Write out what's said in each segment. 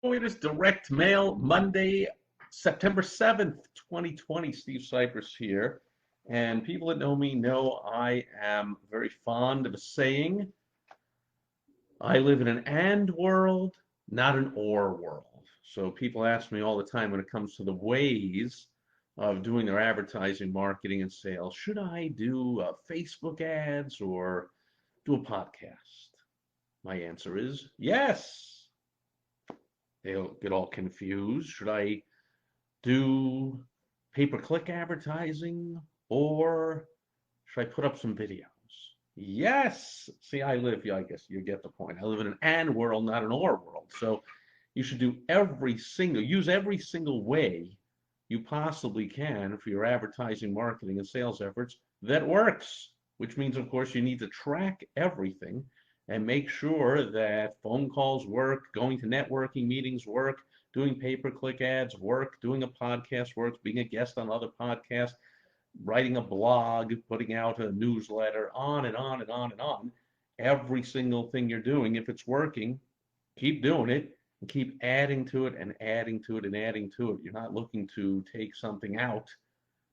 It is Direct Mail Monday, September 7th, 2020. Steve Sipress here. And people that know me know I am very fond of a saying, I live in an and world, not an or world. So people ask me all the time when it comes to the ways of doing their advertising, marketing, and sales, should I do Facebook ads or do a podcast? My answer is yes. They'll get all confused. Should I do pay-per-click advertising or should I put up some videos? Yes. See, yeah, I guess you get the point. I live in an and world, not an or world. So you should use every single way you possibly can for your advertising, marketing, and sales efforts that works, which means, of course, you need to track everything and make sure that phone calls work, going to networking meetings work, doing pay-per-click ads work, doing a podcast works, being a guest on other podcasts, writing a blog, putting out a newsletter, on and on and on and on. Every single thing you're doing, if it's working, keep doing it and keep adding to it and adding to it and adding to it. You're not looking to take something out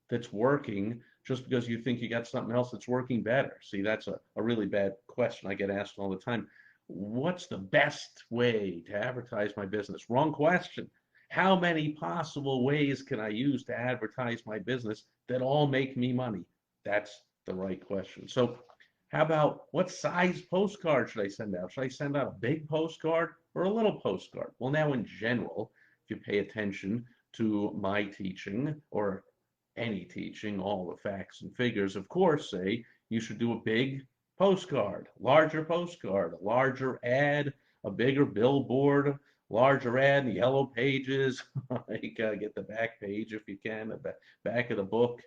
that's working just because you think you got something else that's working better. See, that's a really bad question I get asked all the time. What's the best way to advertise my business? Wrong question. How many possible ways can I use to advertise my business that all make me money? That's the right question. So, how about what size postcard should I send out? Should I send out a big postcard or a little postcard? Well, now in general, if you pay attention to my teaching or any teaching, all the facts and figures, of course, say you should do a big postcard, a larger ad, a bigger billboard, larger ad in the yellow pages. Like, get the back page if you can, the back of the book.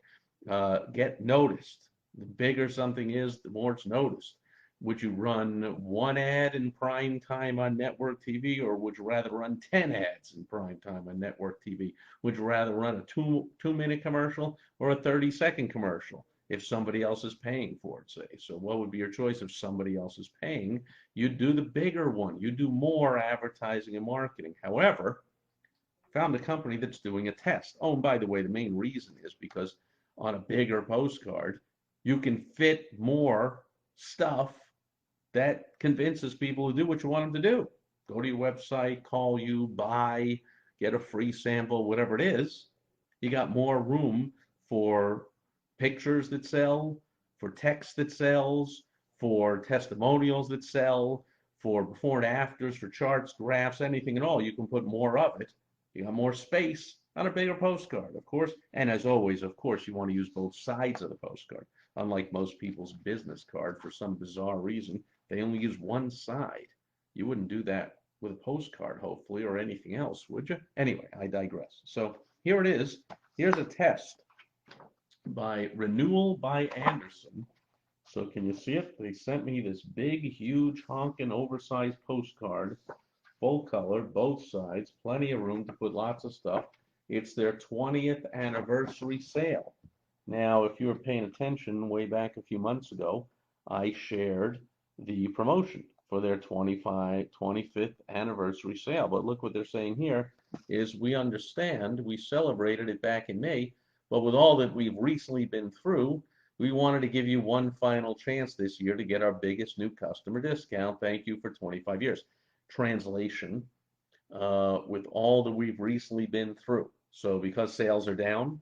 Get noticed. The bigger something is, the more it's noticed. Would you run one ad in prime time on network TV, or would you rather run 10 ads in prime time on network TV? Would you rather run a two-minute commercial or a 30-second commercial if somebody else is paying for it, say? So what would be your choice if somebody else is paying? You'd do the bigger one. You do more advertising and marketing. However, found a company that's doing a test. Oh, and by the way, the main reason is because on a bigger postcard, you can fit more stuff that convinces people to do what you want them to do. Go to your website, call you, buy, get a free sample, whatever it is. You got more room for pictures that sell, for text that sells, for testimonials that sell, for before and afters, for charts, graphs, anything at all. You can put more of it. You got more space on a bigger postcard, of course. And as always, of course, you want to use both sides of the postcard. Unlike most people's business card, for some bizarre reason, they only use one side. You wouldn't do that with a postcard, hopefully, or anything else, would you? Anyway, I digress. So here it is. Here's a test by Renewal by Anderson. So can you see it? They sent me this big, huge, honking, oversized postcard, full color, both sides, plenty of room to put lots of stuff. It's their 20th anniversary sale. Now, if you were paying attention way back a few months ago, I shared the promotion for their 25th anniversary sale. But look what they're saying here is we understand we celebrated it back in May, but with all that we've recently been through, we wanted to give you one final chance this year to get our biggest new customer discount. Thank you for 25 years. Translation, with all that we've recently been through. So because sales are down,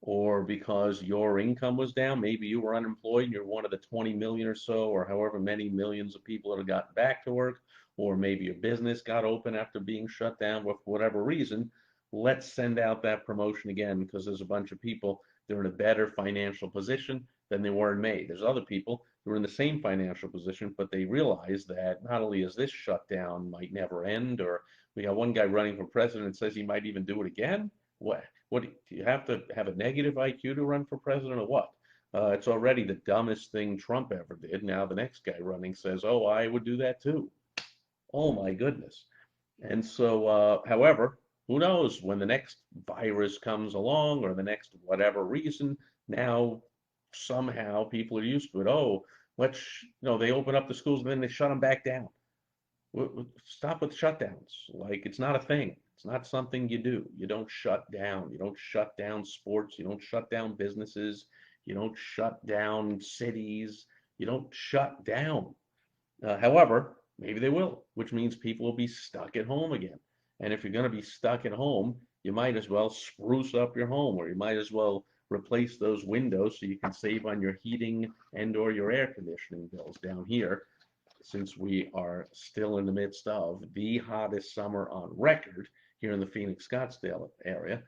or because your income was down, maybe you were unemployed and you're one of the 20 million or so, or however many millions of people that have gotten back to work, or maybe your business got open after being shut down for whatever reason, let's send out that promotion again because there's a bunch of people that are in a better financial position than they were in May. There's other people who are in the same financial position, but they realize that not only is this shutdown might never end, or we got one guy running for president that says he might even do it again. What do you have to have a negative IQ to run for president or what? It's already the dumbest thing Trump ever did. Now the next guy running says, "Oh, I would do that too." Oh my goodness. And so, however, who knows when the next virus comes along or the next whatever reason, now somehow people are used to it. Oh, they open up the schools and then they shut them back down. Stop with shutdowns. Like it's not a thing. It's not something you do. You don't shut down. You don't shut down sports. You don't shut down businesses. You don't shut down cities. You don't shut down. However, maybe they will, which means people will be stuck at home again. And if you're going to be stuck at home, you might as well spruce up your home, or you might as well replace those windows so you can save on your heating and or your air conditioning bills down here, since we are still in the midst of the hottest summer on record here in the Phoenix Scottsdale area.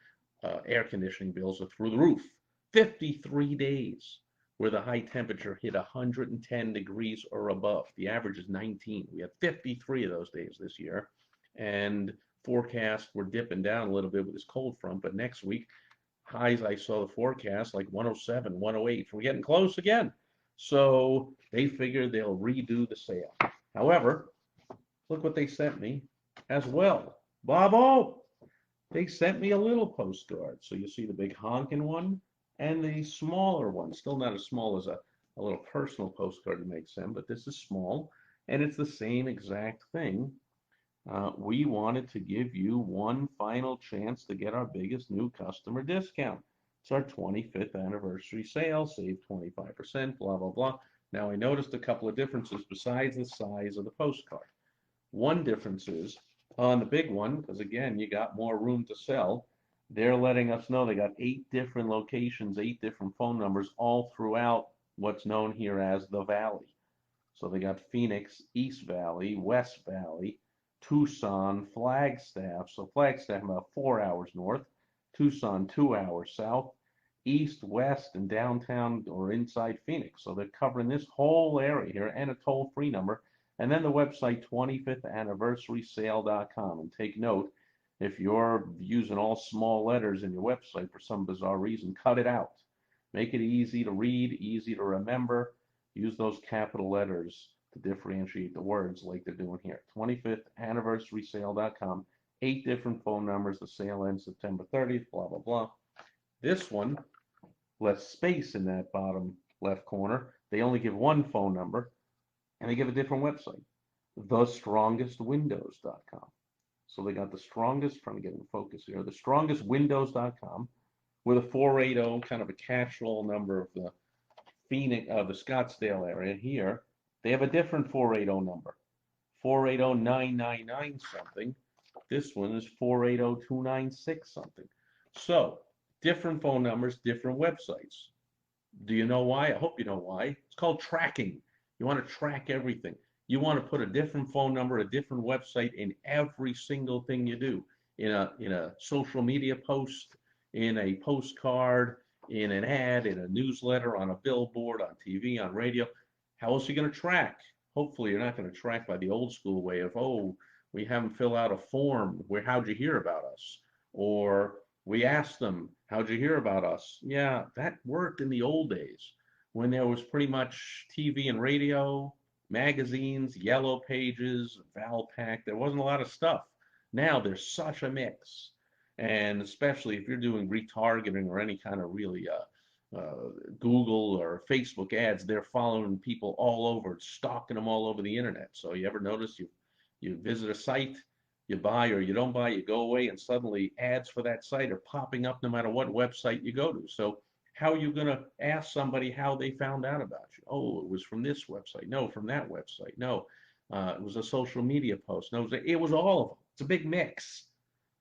Air conditioning bills are through the roof. 53 days where the high temperature hit 110 degrees or above. The average is 19. We had 53 of those days this year. And forecasts were dipping down a little bit with this cold front, but next week, highs I saw the forecast like 107, 108. We're getting close again. So they figure they'll redo the sale. However, look what they sent me as well. Bobo, they sent me a little postcard. So you see the big honking one and the smaller one. Still not as small as a little personal postcard you might send, but this is small. And it's the same exact thing. We wanted to give you one final chance to get our biggest new customer discount. It's our 25th anniversary sale, save 25%, blah, blah, blah. Now, I noticed a couple of differences besides the size of the postcard. One difference is on the big one, because again, you got more room to sell. They're letting us know they got 8 different locations, 8 different phone numbers all throughout what's known here as the Valley. So they got Phoenix, East Valley, West Valley, Tucson, Flagstaff. So Flagstaff about 4 hours north, Tucson 2 hours south, east, west, and downtown or inside Phoenix. So they're covering this whole area here, and a toll-free number. And then the website 25thanniversarysale.com. And take note, if you're using all small letters in your website for some bizarre reason, cut it out. Make it easy to read, easy to remember. Use those capital letters to differentiate the words like they're doing here. 25thanniversarysale.com. 8 different phone numbers. The sale ends September 30th, blah, blah, blah. This one, less space in that bottom left corner. They only give one phone number, and they give a different website, thestrongestwindows.com. So they got the strongest, trying to get in focus here, thestrongestwindows.com with a 480, kind of a catch-all number of the Phoenix, the Scottsdale area here. They have a different 480 number, 480-999 something. This one is 480-296 something. So different phone numbers, different websites. Do you know why? I hope you know why. It's called tracking. You want to track everything. You want to put a different phone number, a different website in every single thing you do. In a social media post, in a postcard, in an ad, in a newsletter, on a billboard, on TV, on radio. How else are you going to track? Hopefully you're not going to track by the old school way of, oh, we have them fill out a form where how'd you hear about us? Or we asked them, how'd you hear about us? Yeah, that worked in the old days when there was pretty much TV and radio, magazines, yellow pages, Valpak. There wasn't a lot of stuff. Now there's such a mix. And especially if you're doing retargeting or any kind of really Google or Facebook ads, they're following people all over, stalking them all over the internet. So you ever notice you visit a site, you buy or you don't buy, you go away, and suddenly ads for that site are popping up no matter what website you go to. So how are you going to ask somebody how they found out about you? Oh, it was from this website. No, from that website. No, it was a social media post. No, it was all of them. It's a big mix.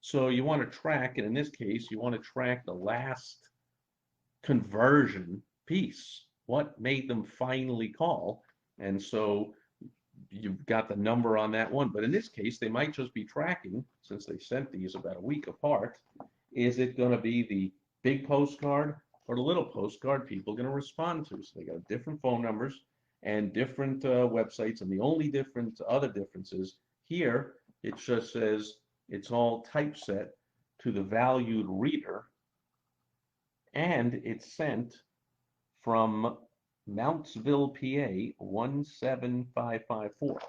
So you want to track, and in this case, you want to track the last conversion piece. What made them finally call? And so you've got the number on that one. But in this case, they might just be tracking, since they sent these about a week apart, is it going to be the big postcard or the little postcard people are going to respond to? So they got different phone numbers and different websites. And the only other difference is here, it just says it's all typeset to the valued reader, and it's sent from Mountsville, PA 17554.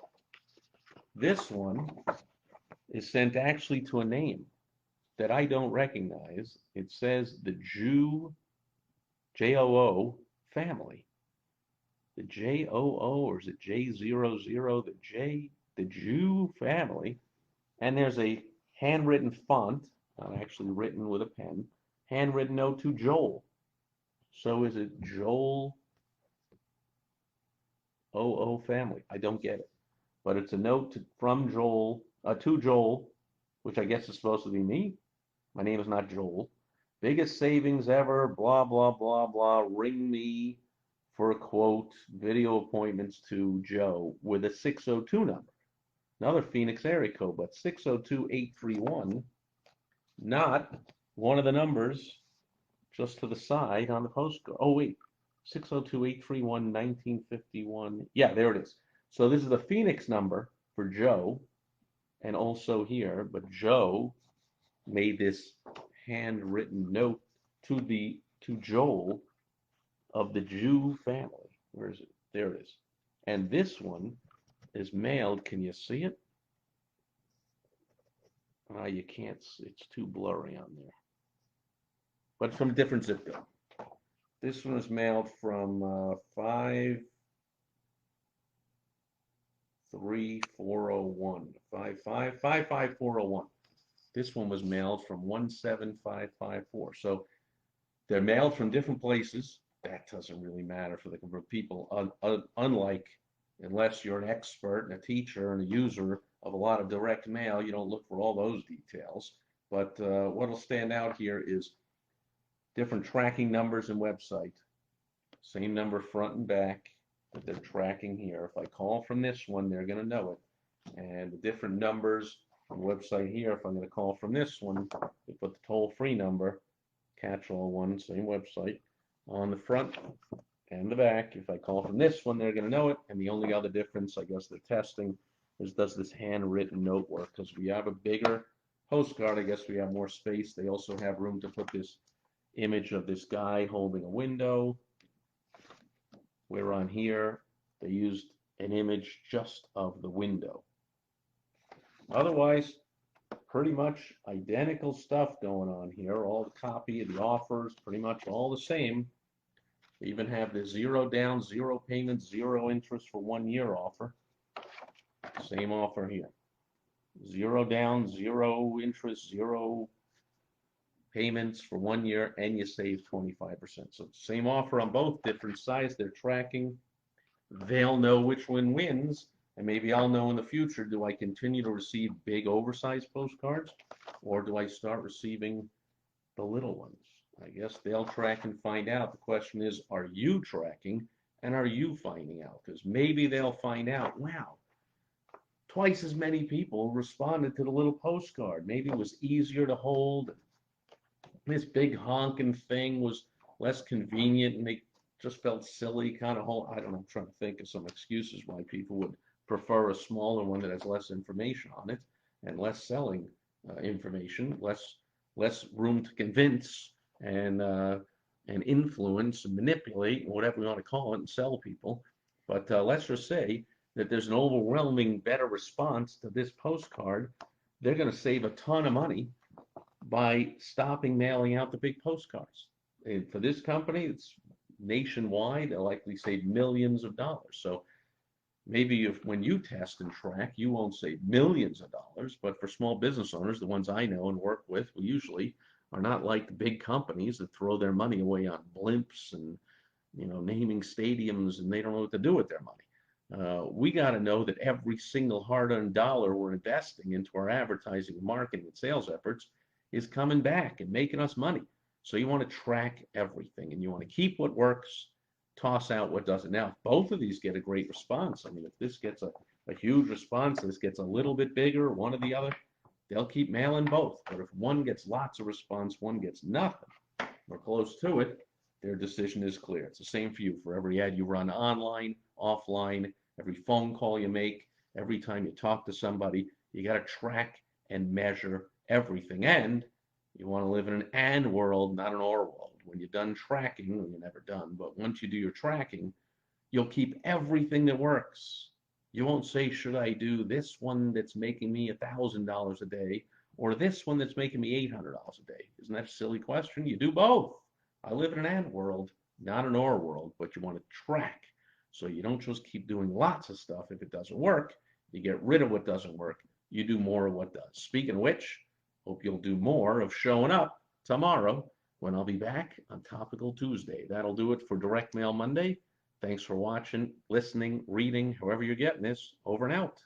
This one is sent actually to a name that I don't recognize. It says the J-O-O family. The J-O-O, or is it J00? The J, the Jew family, and there's a handwritten font, not actually written with a pen, handwritten note to Joel. So is it Joel OO family? I don't get it. But it's a note from Joel, to Joel, which I guess is supposed to be me. My name is not Joel. Biggest savings ever, blah, blah, blah, blah. Ring me for a quote, video appointments to Joe with a 602 number. Another Phoenix area code, but 602-831, not one of the numbers just to the side on the postcard. Oh, wait, 602-831-1951. Yeah, there it is. So this is the Phoenix number for Joe, and also here, but Joe made this handwritten note to Joel of the Jew family. Where is it? There it is. And this one is mailed. Can you see it? You can't see. It's too blurry on there. But from a different zip code. This one was mailed from 53401. 55401. This one was mailed from 17554. So they're mailed from different places. That doesn't really matter for the people, unlike, unless you're an expert and a teacher and a user of a lot of direct mail, you don't look for all those details. But what'll stand out here is different tracking numbers and website. Same number front and back that they're tracking here. If I call from this one, they're going to know it. And the different numbers on the website here, if I'm going to call from this one, they put the toll-free number, catch-all one, same website, on the front and the back. If I call from this one, they're going to know it. And the only other difference, I guess they're testing, is does this handwritten note work? Because we have a bigger postcard, I guess we have more space. They also have room to put this image of this guy holding a window. Where on here, they used an image just of the window. Otherwise, pretty much identical stuff going on here. All the copy of the offers, pretty much all the same. They even have the 0 down, 0 payment, 0 interest for 1 year offer. Same offer here. 0 down, 0 interest, 0 payments for 1 year, and you save 25%. So same offer on both, different size. They're tracking. They'll know which one wins, and maybe I'll know in the future, do I continue to receive big oversized postcards, or do I start receiving the little ones? I guess they'll track and find out. The question is, are you tracking, and are you finding out? Because maybe they'll find out, wow, twice as many people responded to the little postcard. Maybe it was easier to hold. This big honking thing was less convenient, and they just felt silly, kind of whole. I don't know, I'm trying to think of some excuses why people would prefer a smaller one that has less information on it and less selling information, less room to convince and influence and manipulate, whatever we want to call it, and sell people. But let's just say that there's an overwhelming better response to this postcard. They're going to save a ton of money by stopping mailing out the big postcards. And for this company, it's nationwide. They'll likely save millions of dollars. So maybe when you test and track, you won't save millions of dollars, but for small business owners, the ones I know and work with, we usually are not like the big companies that throw their money away on blimps and naming stadiums, and they don't know what to do with their money. We got to know that every single hard-earned dollar we're investing into our advertising, marketing, and sales efforts is coming back and making us money. So you want to track everything, and you want to keep what works, toss out what doesn't. Now, if both of these get a great response, I mean, if this gets a huge response, this gets a little bit bigger, one or the other, they'll keep mailing both. But if one gets lots of response, one gets nothing, or close to it, their decision is clear. It's the same for you. For every ad you run online, offline, every phone call you make, every time you talk to somebody, you got to track and measure everything. And you want to live in an and world, not an or world. When you're done tracking, well, you're never done, but once you do your tracking, you'll keep everything that works. You won't say, should I do this one that's making me $1,000 a day, or this one that's making me $800 a day? Isn't that a silly question? You do both. I live in an and world, not an or world, but you want to track. So you don't just keep doing lots of stuff if it doesn't work. You get rid of what doesn't work. You do more of what does. Speaking of which, hope you'll do more of showing up tomorrow when I'll be back on Topical Tuesday. That'll do it for Direct Mail Monday. Thanks for watching, listening, reading, however you're getting this. Over and out.